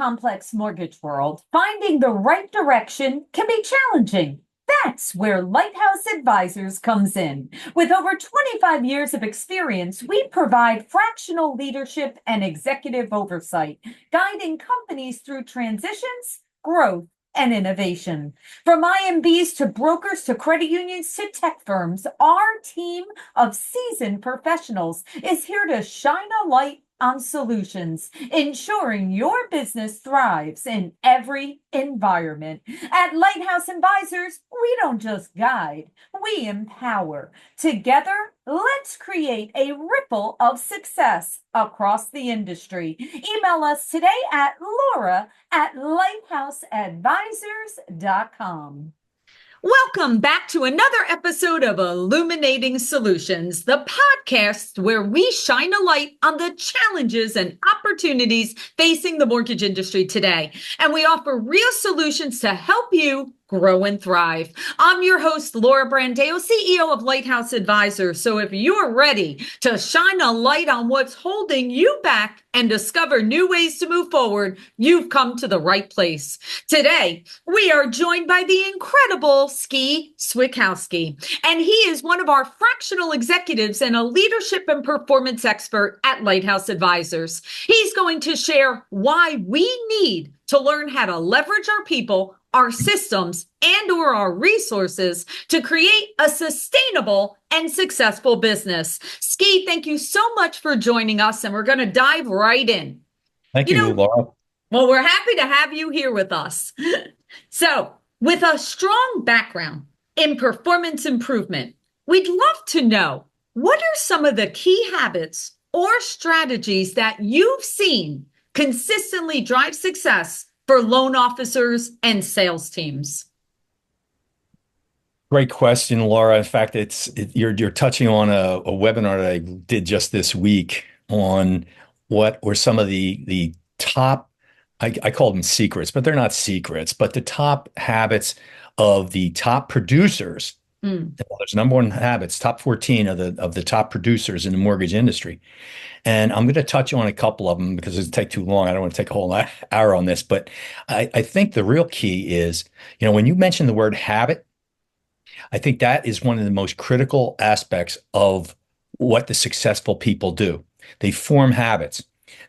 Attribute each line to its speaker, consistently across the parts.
Speaker 1: complex mortgage world, finding the right direction can be challenging. That's where Lighthouse Advisors comes in. With over 25 years of experience, we provide fractional leadership and executive oversight, guiding companies through transitions, growth, and innovation. From IMBs to brokers to credit unions to tech firms, our team of seasoned professionals is here to shine a light on solutions, ensuring your business thrives in every environment. At Lighthouse Advisors, we don't just guide, we empower. Together, let's create a ripple of success across the industry. Email us today at laura@lighthouseadvisors.com.
Speaker 2: Welcome back to another episode of Illuminating Solutions, the podcast where we shine a light on the challenges and opportunities facing the mortgage industry today. And we offer real solutions to help you grow and thrive. I'm your host, Laura Brandeo, CEO of Lighthouse Advisors. So if you're ready to shine a light on what's holding you back and discover new ways to move forward, you've come to the right place. Today, we are joined by the incredible Ski Swiatkowski, and he is one of our fractional executives and a leadership and performance expert at Lighthouse Advisors. He's going to share why we need to learn how to leverage our people, our systems, and/or our resources to create a sustainable and successful business. Ski, thank you so much for joining us, and we're going to dive right in.
Speaker 3: Thank you, Laura.
Speaker 2: Well, we're happy to have you here with us. So, with a strong background in performance improvement, we'd love to know, what are some of the key habits or strategies that you've seen consistently drive success for loan officers and sales teams?
Speaker 3: Great question, Laura. In fact, you're touching on a webinar that I did just this week on what were some of the top, I call them secrets, but they're not secrets, but the top habits of the top producers. There's number one habits, top 14 of the top producers in the mortgage industry. And I'm going to touch on a couple of them because it'll take too long. I don't want to take a whole hour on this, but I think the real key is, when you mention the word habit, I think that is one of the most critical aspects of what the successful people do. They form habits.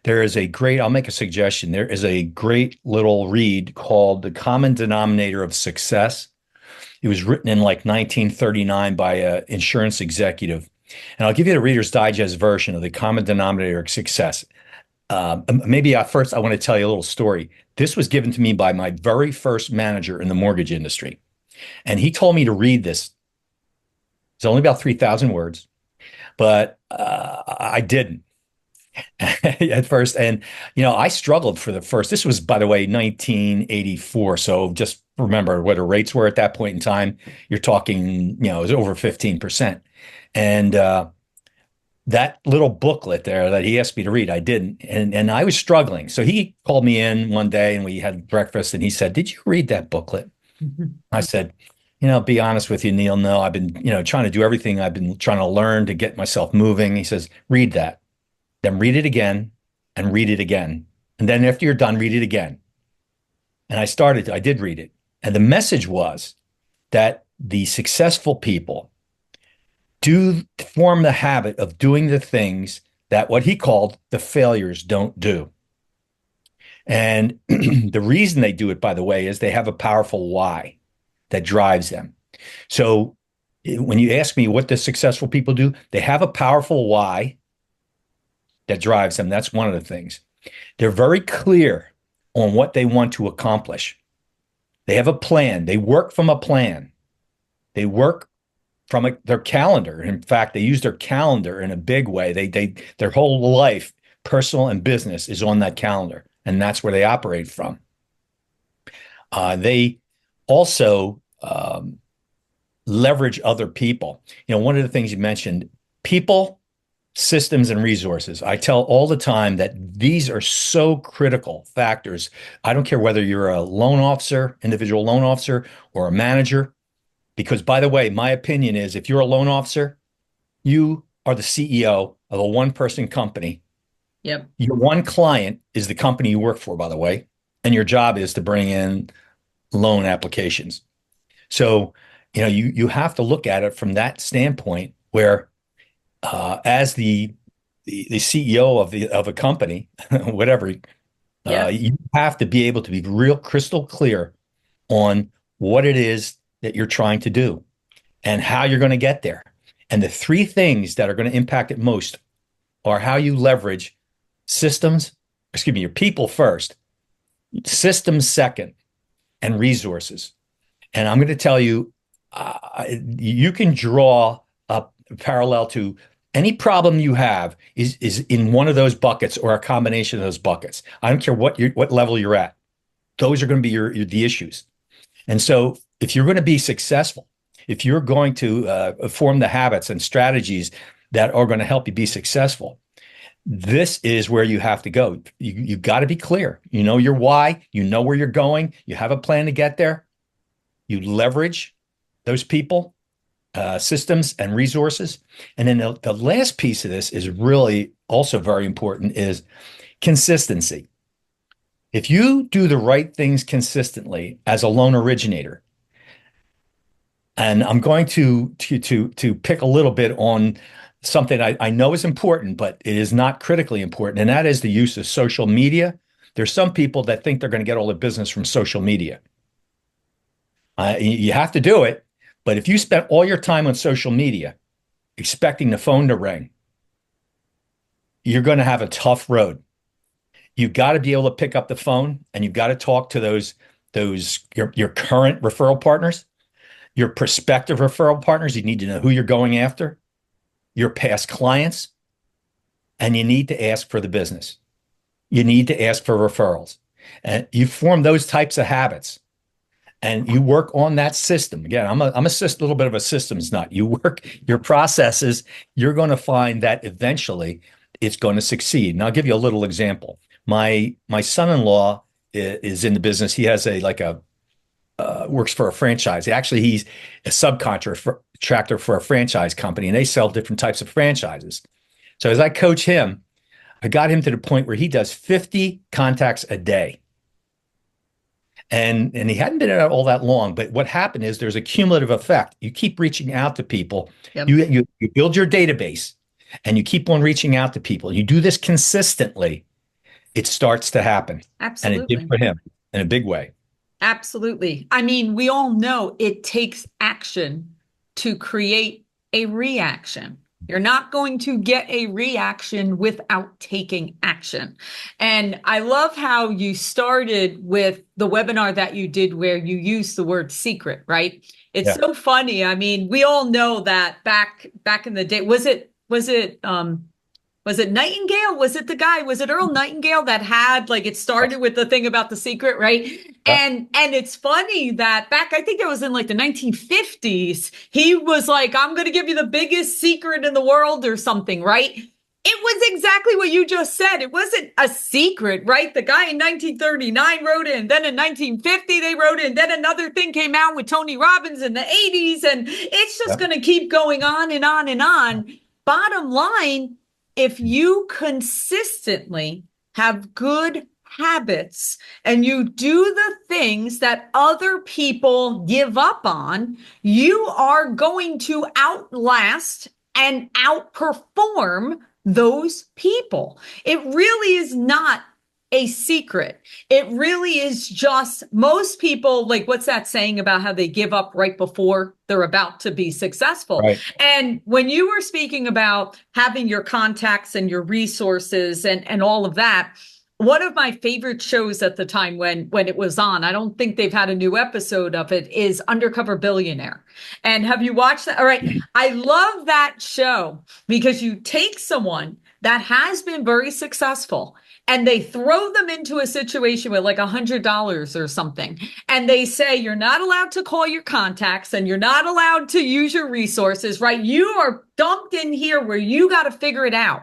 Speaker 3: I'll make a suggestion. There is a great little read called The Common Denominator of Success. It was written in like 1939 by an insurance executive. And I'll give you the Reader's Digest version of The Common Denominator of Success. Maybe first I want to tell you a little story. This was given to me by my very first manager in the mortgage industry. And he told me to read this. It's only about 3,000 words, but I didn't at first. And, I struggled for the first. This was, by the way, 1984. So just remember what the rates were at that point in time. You're talking, it was over 15%. And that little booklet there that he asked me to read, I didn't. And I was struggling. So he called me in one day and we had breakfast and he said, "Did you read that booklet?" I said, "Be honest with you, Neil, no, I've been, trying to do everything I've been trying to learn to get myself moving." He says, "Read that, then read it again and read it again. And then after you're done, read it again." And I did read it. And the message was that the successful people do form the habit of doing the things that what he called the failures don't do. And the reason they do it, by the way, is they have a powerful why that drives them. So when you ask me what the successful people do, they have a powerful why that drives them. That's one of the things. They're very clear on what they want to accomplish. They have a plan. They work from a plan. They work from their calendar. In fact, they use their calendar in a big way. Their whole life, personal and business, is on that calendar, and that's where they operate from. They also leverage other people. One of the things you mentioned, people, systems, and resources. I tell all the time that these are so critical factors. I don't care whether you're a loan officer, individual loan officer, or a manager. Because, by the way, my opinion is if you're a loan officer, you are the CEO of a one-person company.
Speaker 2: Yep.
Speaker 3: Your one client is the company you work for, by the way. and your job is to bring in loan applications. So, you have to look at it from that standpoint where, as the CEO of a company, whatever,
Speaker 2: Yeah.
Speaker 3: you have to be able to be real crystal clear on what it is that you're trying to do and how you're going to get there. And the three things that are going to impact it most are how you leverage systems, excuse me, your people first, systems second, and resources. And I'm going to tell you, you can draw a parallel to any problem you have is in one of those buckets or a combination of those buckets. I don't care what level you're at. Those are going to be the issues. And so if you're going to be successful, if you're going to form the habits and strategies that are going to help you be successful, this is where you have to go. You've got to be clear. You know your why. You know where you're going. You have a plan to get there. You leverage those people, systems, and resources. And then the last piece of this is really also very important is consistency. If you do the right things consistently as a loan originator, and I'm going to pick a little bit on something I know is important, but it is not critically important, and that is the use of social media. There's some people that think they're going to get all their business from social media. You have to do it, but if you spend all your time on social media expecting the phone to ring, you're going to have a tough road. You've got to be able to pick up the phone, and you've got to talk to your current referral partners, your prospective referral partners. You need to know who you're going after, your past clients, and you need to ask for the business. You need to ask for referrals. And you form those types of habits and you work on that system. Again, I'm a little bit of a systems nut. You work your processes, you're going to find that eventually it's going to succeed. And I'll give you a little example. My son-in-law is in the business. He has works for a franchise. Actually, he's a subcontractor for a franchise company, and they sell different types of franchises. So as I coach him, I got him to the point where he does 50 contacts a day. And he hadn't been out all that long, but what happened is there's a cumulative effect. You keep reaching out to people.
Speaker 2: Yep.
Speaker 3: You build your database, and you keep on reaching out to people. You do this consistently, it starts to happen.
Speaker 2: Absolutely.
Speaker 3: And it did for him in a big way.
Speaker 2: Absolutely. I mean, we all know it takes action to create a reaction. You're not going to get a reaction without taking action. And I love how you started with the webinar that you did where you used the word secret, right? It's so funny. I mean, we all know that back in the day, was it Nightingale? Was it the guy? Was it Earl Nightingale that had it started with the thing about the secret, right? And it's funny that back, I think it was in the 1950s, he was like, I'm going to give you the biggest secret in the world or something, right? It was exactly what you just said. It wasn't a secret, right? The guy in 1939 wrote it, and then in 1950 they wrote it, and then another thing came out with Tony Robbins in the 80s, and it's just going to keep going on and on and on. Bottom line, if you consistently have good habits and you do the things that other people give up on, you are going to outlast and outperform those people. It really is not a secret. It really is just most people, what's that saying about how they give up right before they're about to be successful?
Speaker 3: Right.
Speaker 2: And when you were speaking about having your contacts and your resources and all of that, one of my favorite shows at the time when it was on, I don't think they've had a new episode of it, is Undercover Billionaire. And have you watched that? All right. I love that show because you take someone that has been very successful and they throw them into a situation with $100 or something. And they say, you're not allowed to call your contacts and you're not allowed to use your resources, right? You are dumped in here where you got to figure it out.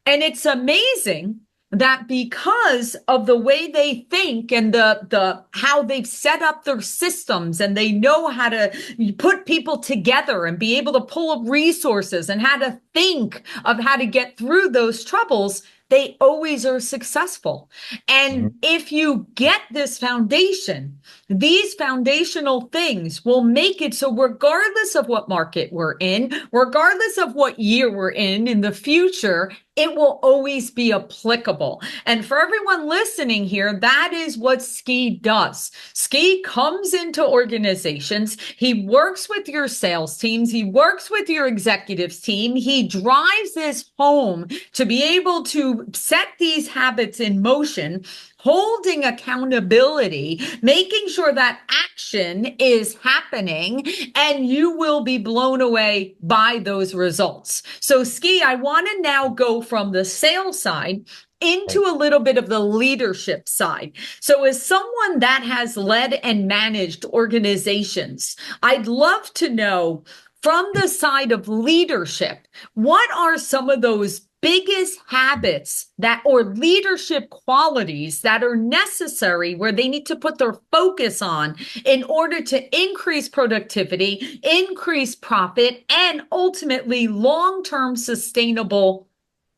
Speaker 2: And it's amazing that because of the way they think and the how they've set up their systems and they know how to put people together and be able to pull up resources and how to think of how to get through those troubles, they always are successful. And
Speaker 3: Mhm.
Speaker 2: if you get this foundation, these foundational things will make it so regardless of what market we're in, regardless of what year we're in the future, it will always be applicable. And for everyone listening here, that is what Ski does. Ski comes into organizations. He works with your sales teams. He works with your executives team. He drives this home to be able to set these habits in motion, holding accountability, making sure that action is happening, and you will be blown away by those results. So, Ski, I want to now go from the sales side into
Speaker 3: Right.
Speaker 2: a little bit of the leadership side. So, as someone that has led and managed organizations, I'd love to know from the side of leadership, what are some of those biggest habits that or leadership qualities that are necessary where they need to put their focus on in order to increase productivity, increase profit, and ultimately long-term sustainable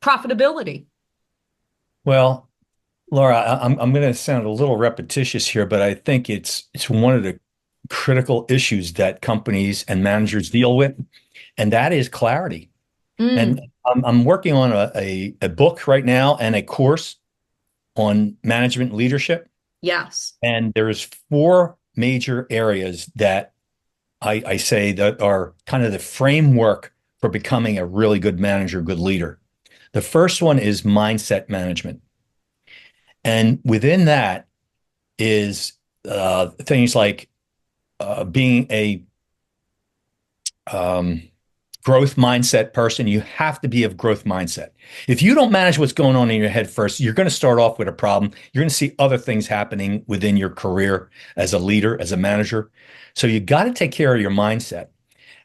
Speaker 2: profitability?
Speaker 3: Well, Laura, I'm going to sound a little repetitious here, but I think it's one of the critical issues that companies and managers deal with, and that is clarity. And
Speaker 2: Mm,
Speaker 3: I'm working on a book right now and a course on management leadership.
Speaker 2: yes.
Speaker 3: And there's four major areas that I say that are kind of the framework for becoming a really good manager, good leader. The first one is mindset management. And within that is things like being a um, growth mindset person. You have to be of growth mindset. If you don't manage what's going on in your head first, you're going to start off with a problem. You're going to see other things happening within your career as a leader, as a manager. So you got to take care of your mindset.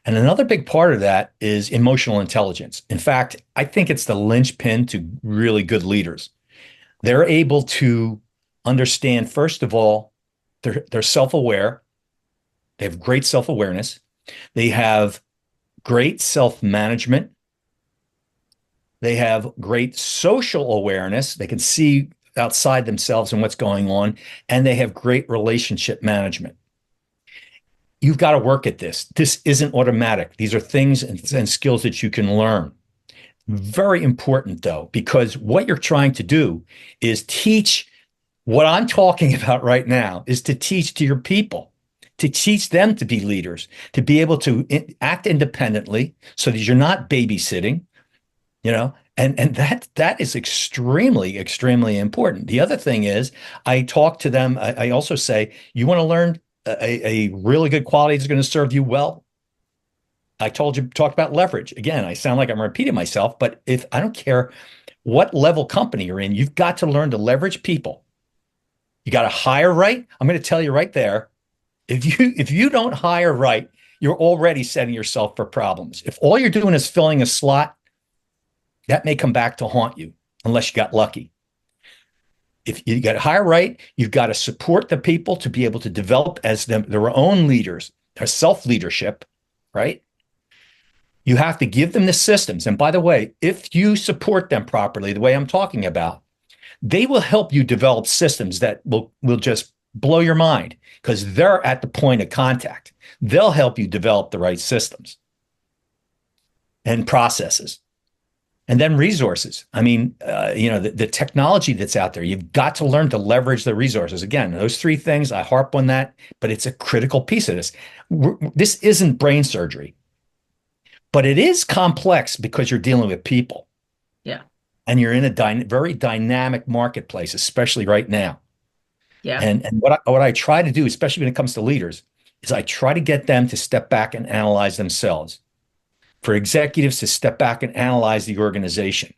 Speaker 3: And another big part of that is emotional intelligence. In fact, I think it's the linchpin to really good leaders. They're able to understand, first of all, they're self-aware. They have great self-awareness. They have great self-management. They have great social awareness. They can see outside themselves and what's going on, and they have great relationship management. You've got to work at this. This isn't automatic. These are things and skills that you can learn. Very important, though, because what you're trying to do is teach what I'm talking about right now is to teach to your people, to teach them to be leaders, to be able to act independently so that you're not babysitting, and that is extremely important. The other thing is I talk to them. I also say, you want to learn a really good quality that's going to serve you well. Talked about leverage. Again, I sound like I'm repeating myself, but if I don't care what level company you're in, you've got to learn to leverage people. You got to hire right. I'm going to tell you right there. If you don't hire right, you're already setting yourself for problems. If all you're doing is filling a slot, that may come back to haunt you unless you got lucky. If you got to hire right, you've got to support the people to be able to develop as their own leaders, their self-leadership, right? You have to give them the systems. And by the way, if you support them properly, the way I'm talking about, they will help you develop systems that will just blow your mind because they're at the point of contact. They'll help you develop the right systems and processes. And then resources. I mean, the technology that's out there, you've got to learn to leverage the resources. Again, those three things, I harp on that, but it's a critical piece of this. This isn't brain surgery, but it is complex because you're dealing with people.
Speaker 2: Yeah.
Speaker 3: And you're in a very dynamic marketplace, especially right now.
Speaker 2: Yeah.
Speaker 3: And what I try to do, especially when it comes to leaders, is I try to get them to step back and analyze themselves. For executives to step back and analyze the organization.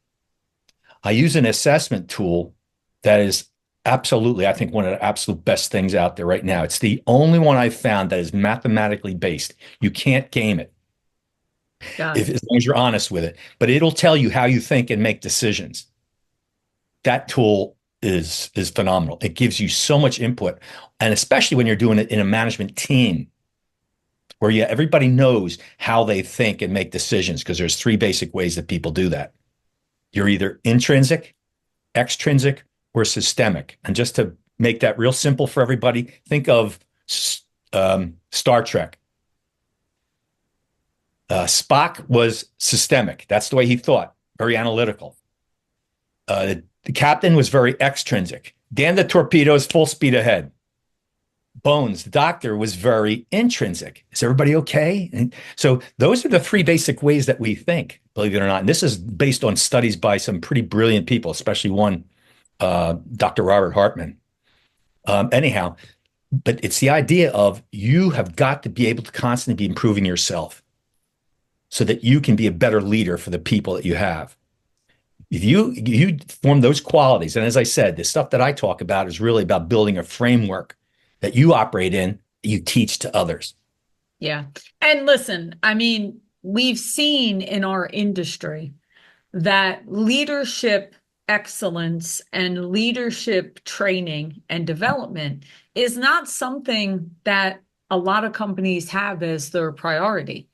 Speaker 3: I use an assessment tool that is absolutely, I think, one of the absolute best things out there right now. It's the only one I've found that is mathematically based. You can't game it as long as you're honest with it, but it'll tell you how you think and make decisions. That tool is phenomenal. It gives you so much input, and especially when you're doing it in a management team where everybody knows how they think and make decisions, because there's three basic ways that people do that. You're either intrinsic, extrinsic or systemic. And just to make that real simple for everybody, think of Star Trek. Spock was systemic. That's the way he thought, very analytical. The captain was very extrinsic. Dan the torpedoes, full speed ahead. Bones, the doctor, was very intrinsic. Is everybody okay? And so those are the three basic ways that we think, believe it or not. And this is based on studies by some pretty brilliant people, especially one, Dr. Robert Hartman. Anyhow, but it's the idea of you have got to be able to constantly be improving yourself so that you can be a better leader for the people that you have. If you form those qualities, and as I said, the stuff that I talk about is really about building a framework that you operate in, that you teach to others.
Speaker 2: Yeah. And listen, I mean, we've seen in our industry that leadership excellence and leadership training and development is not something that a lot of companies have as their priority.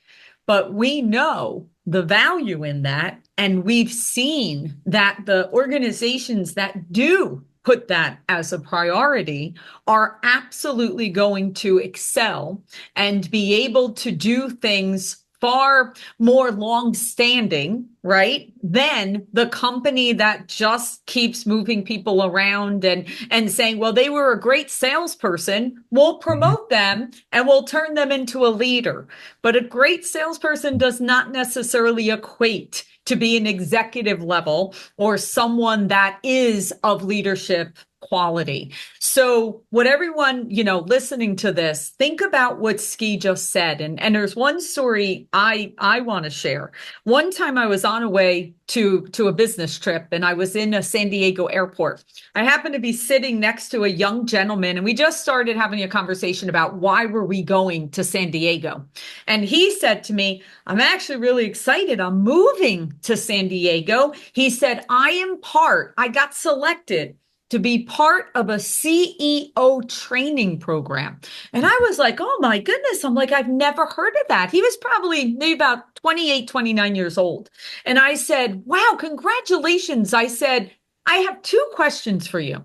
Speaker 2: But we know the value in that. And we've seen that the organizations that do put that as a priority are absolutely going to excel and be able to do things far more long-standing, right, than the company that just keeps moving people around and saying, well, they were a great salesperson, we'll promote them and we'll turn them into a leader. But a great salesperson does not necessarily equate to be an executive level or someone that is of leadership quality. So what everyone, listening to this, think about what Ski just said. And there's one story I want to share. One time I was on a way to a business trip and I was in a San Diego airport. I happened to be sitting next to a young gentleman and we just started having a conversation about why were we going to San Diego. And he said to me, I'm actually really excited. I'm moving to San Diego. He said, I got selected to be part of a CEO training program. And I was like, oh my goodness. I'm like, I've never heard of that. He was probably maybe about 28, 29 years old. And I said, wow, congratulations. I said, I have two questions for you.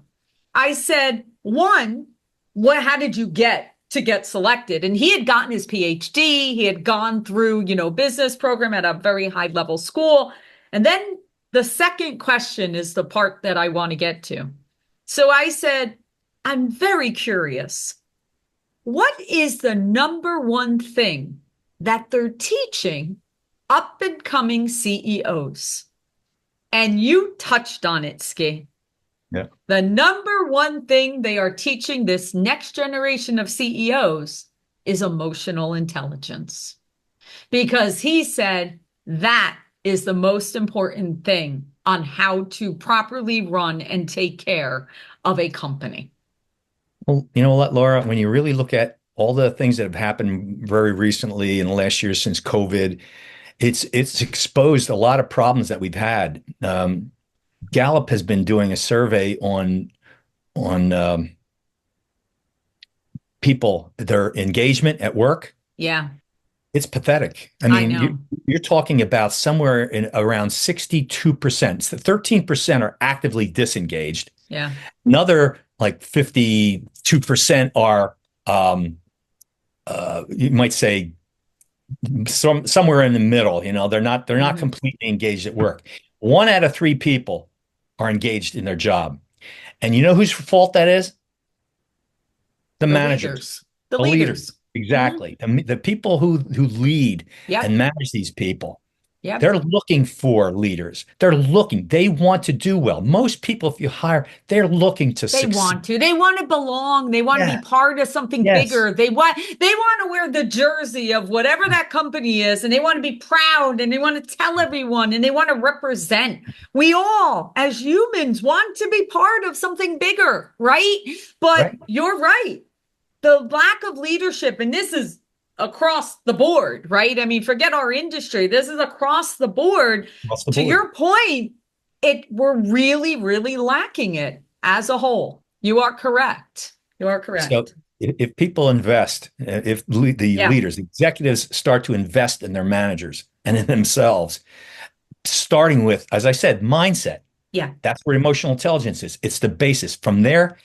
Speaker 2: I said, one, how did you get to get selected? And he had gotten his PhD. He had gone through, business program at a very high level school. And then the second question is the part that I want to get to. So I said, I'm very curious. What is the number one thing that they're teaching up and coming CEOs? And you touched on it, Ski.
Speaker 3: Yeah.
Speaker 2: The number one thing they are teaching this next generation of CEOs is emotional intelligence. Because he said that is the most important thing on how to properly run and take care of a company.
Speaker 3: Well, you know what, Laura, when you really look at all the things that have happened very recently in the last year since COVID, it's exposed a lot of problems that we've had. Gallup has been doing a survey on people, their engagement at work.
Speaker 2: Yeah.
Speaker 3: It's pathetic. I mean, you're talking about somewhere in around 62%. So 13% are actively disengaged.
Speaker 2: Yeah.
Speaker 3: Another like 52% are, you might say, somewhere in the middle. They're not completely engaged at work. 1 out of 3 people are engaged in their job, and you know whose fault that is? The managers,
Speaker 2: the leaders.
Speaker 3: Exactly. The people who lead and manage these people.
Speaker 2: Yep.
Speaker 3: They're looking for leaders. They want to do well. Most people, if you hire, they're looking to succeed.
Speaker 2: They want to belong. They want to be part of something bigger. They want to wear the jersey of whatever that company is, and they want to be proud, and they want to tell everyone, and they want to represent. We all, as humans, want to be part of something bigger, right? But you're right. The lack of leadership, and this is across the board, right? I mean, forget our industry. This is across the board. To your point, we're really, really lacking it as a whole. You are correct.
Speaker 3: So if people invest, if the leaders, the executives start to invest in their managers and in themselves, starting with, as I said, mindset.
Speaker 2: Yeah.
Speaker 3: That's where emotional intelligence is. It's the basis. From there,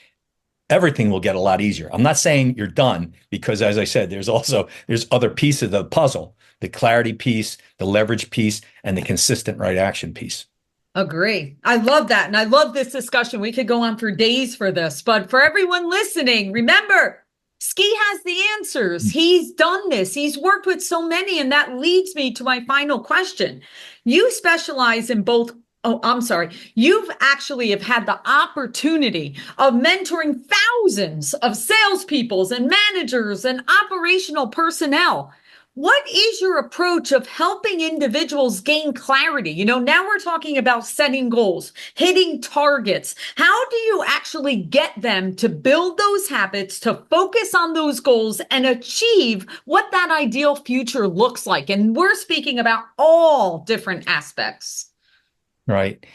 Speaker 3: everything will get a lot easier. I'm not saying you're done because, as I said, there's other pieces of the puzzle, the clarity piece, the leverage piece, and the consistent right action piece.
Speaker 2: Agree. I love that. And I love this discussion. We could go on for days for this, but for everyone listening, remember, Ski has the answers. He's done this. He's worked with so many. And that leads me to my final question. You specialize in both. Oh, I'm sorry. You've actually have had the opportunity of mentoring thousands of salespeople and managers and operational personnel. What is your approach of helping individuals gain clarity? Now we're talking about setting goals, hitting targets. How do you actually get them to build those habits, to focus on those goals and achieve what that ideal future looks like? And we're speaking about all different aspects.
Speaker 3: Right.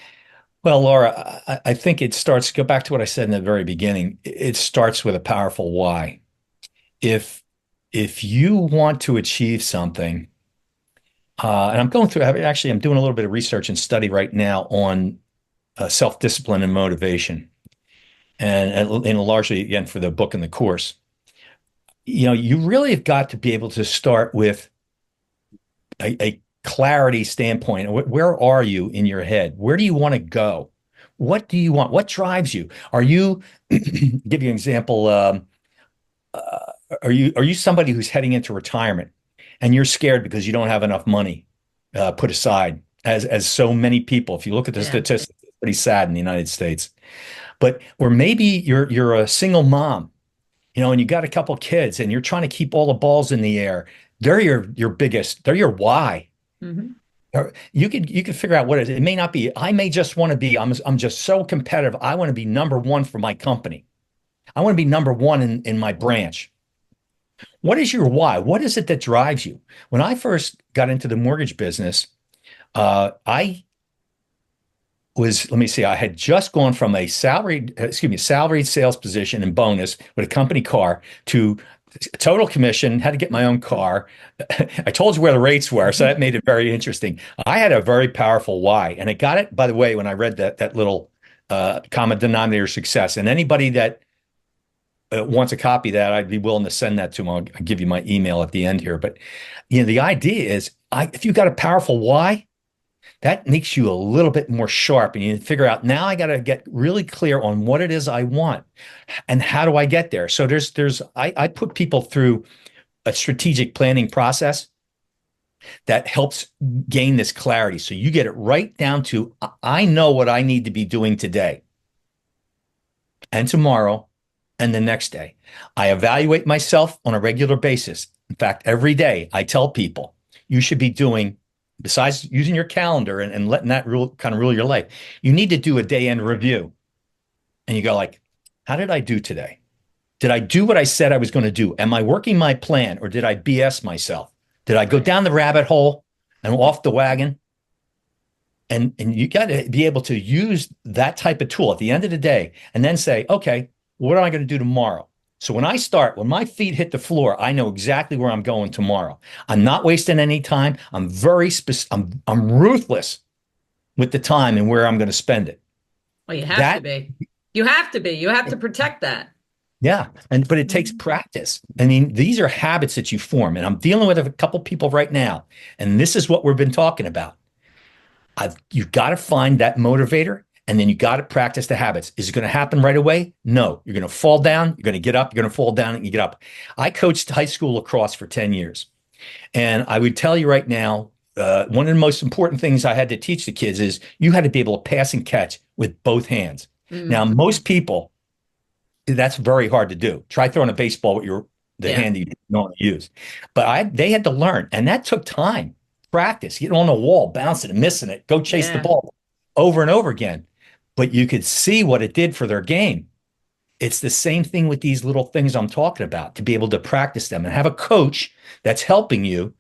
Speaker 3: Well, Laura, I think go back to what I said in the very beginning. It starts with a powerful why. If you want to achieve something, and I'm doing a little bit of research and study right now on self-discipline and motivation, and largely again for the book and the course. You really have got to be able to start with a clarity standpoint. Where are you in your head? Where do you want to go? What do you want? What drives you? Are you, give you an example, are you somebody who's heading into retirement and you're scared because you don't have enough money put aside, as so many people? If you look at the statistics, it's pretty sad in the United States. Or maybe you're a single mom, and you got a couple kids and you're trying to keep all the balls in the air. They're they're your why.
Speaker 2: Mm-hmm.
Speaker 3: You could figure out what it is. It may not be, I may just want to be, I'm just so competitive. I want to be number one for my company. I want to be number one in my branch. What is your why? What is it that drives you? When I first got into the mortgage business, let me see, I had just gone from a salaried sales position and bonus with a company car to total commission, had to get my own car. I told you where the rates were, so that made it very interesting. I had a very powerful why, and I got it, by the way, when I read that little common denominator success. And anybody that wants a copy of that, I'd be willing to send that to them. I'll give you my email at the end here. But the idea is, if you've got a powerful why, that makes you a little bit more sharp, and you figure out, now I got to get really clear on what it is I want and how do I get there. So I put people through a strategic planning process that helps gain this clarity. So you get it right down to, I know what I need to be doing today and tomorrow and the next day. I evaluate myself on a regular basis. In fact, every day I tell people, you should be doing, besides using your calendar and letting that rule your life, you need to do a day end review. And you go like, how did I do today? Did I do what I said I was going to do? Am I working my plan, or did I BS myself? Did I go down the rabbit hole and off the wagon? And you got to be able to use that type of tool at the end of the day and then say, okay, what am I going to do tomorrow? So when my feet hit the floor, I know exactly where I'm going tomorrow. I'm not wasting any time. I'm I'm ruthless with the time and where I'm going to spend it.
Speaker 2: Well, you have to be. You have to be. You have to protect that.
Speaker 3: Yeah. But it takes practice. I mean, these are habits that you form. And I'm dealing with a couple people right now, and this is what we've been talking about. You've got to find that motivator, and then you got to practice the habits. Is it going to happen right away? No. You're going to fall down. You're going to get up. You're going to fall down and you get up. I coached high school lacrosse for 10 years. And I would tell you right now, one of the most important things I had to teach the kids is you had to be able to pass and catch with both hands. Mm-hmm. Now, most people, that's very hard to do. Try throwing a baseball with the hand you normally use. But they had to learn, and that took time, practice, getting on the wall, bouncing and missing it, go chase the ball over and over again. But you could see what it did for their game. It's the same thing with these little things I'm talking about, to be able to practice them and have a coach that's helping you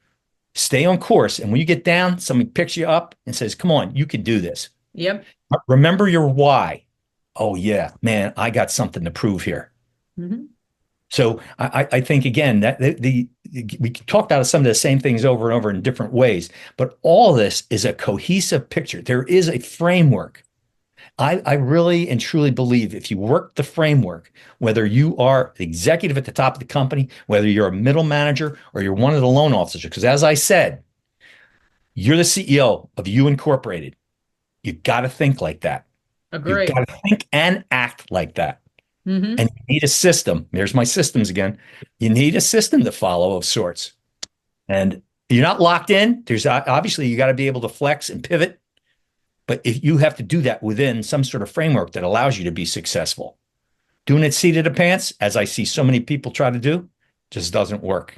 Speaker 3: stay on course. And when you get down, somebody picks you up and says, come on, you can do this.
Speaker 2: Yep.
Speaker 3: Remember your why. Oh, yeah, man, I got something to prove here. Mm-hmm. So I think, again, that we talked about some of the same things over and over in different ways, but all this is a cohesive picture. There is a framework I really and truly believe if you work the framework, whether you are the executive at the top of the company, whether you're a middle manager or you're one of the loan officers, because as I said, you're the CEO of You Incorporated. You got to think like that. You
Speaker 2: Agree.
Speaker 3: got to think and act like that.
Speaker 2: Hmm.
Speaker 3: And you need a system. There's my systems again. You need a system to follow of sorts. And you're not locked in. There's obviously you got to be able to flex and pivot, but if you have to do that within some sort of framework that allows you to be successful. Doing it seat of the pants, as I see so many people try to do, just doesn't work.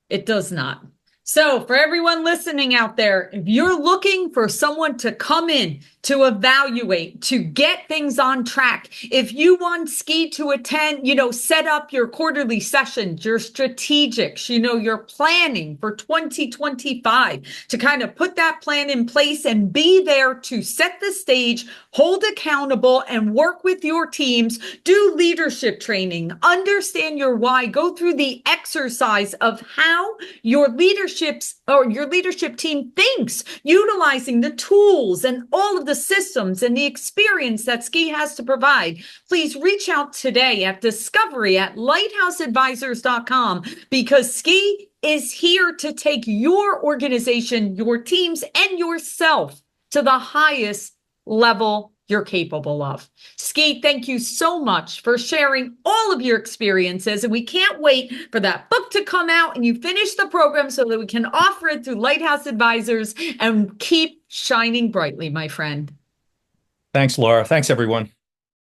Speaker 2: It does not. So, for everyone listening out there, if you're looking for someone to come in, to evaluate, to get things on track, if you want Ski to attend, set up your quarterly sessions, your strategics, your planning for 2025, to kind of put that plan in place and be there to set the stage, hold accountable, and work with your teams, do leadership training, understand your why, go through the exercise of how your leadership team thinks, utilizing the tools and all of the systems and the experience that Ski has to provide. Please reach out today at discovery@lighthouseadvisors.com, because Ski is here to take your organization, your teams, and yourself to the highest level you're capable of. Ski, thank you so much for sharing all of your experiences. And we can't wait for that book to come out and you finish the program so that we can offer it through Lighthouse Advisors and keep shining brightly, my friend.
Speaker 3: Thanks, Laura. Thanks, everyone.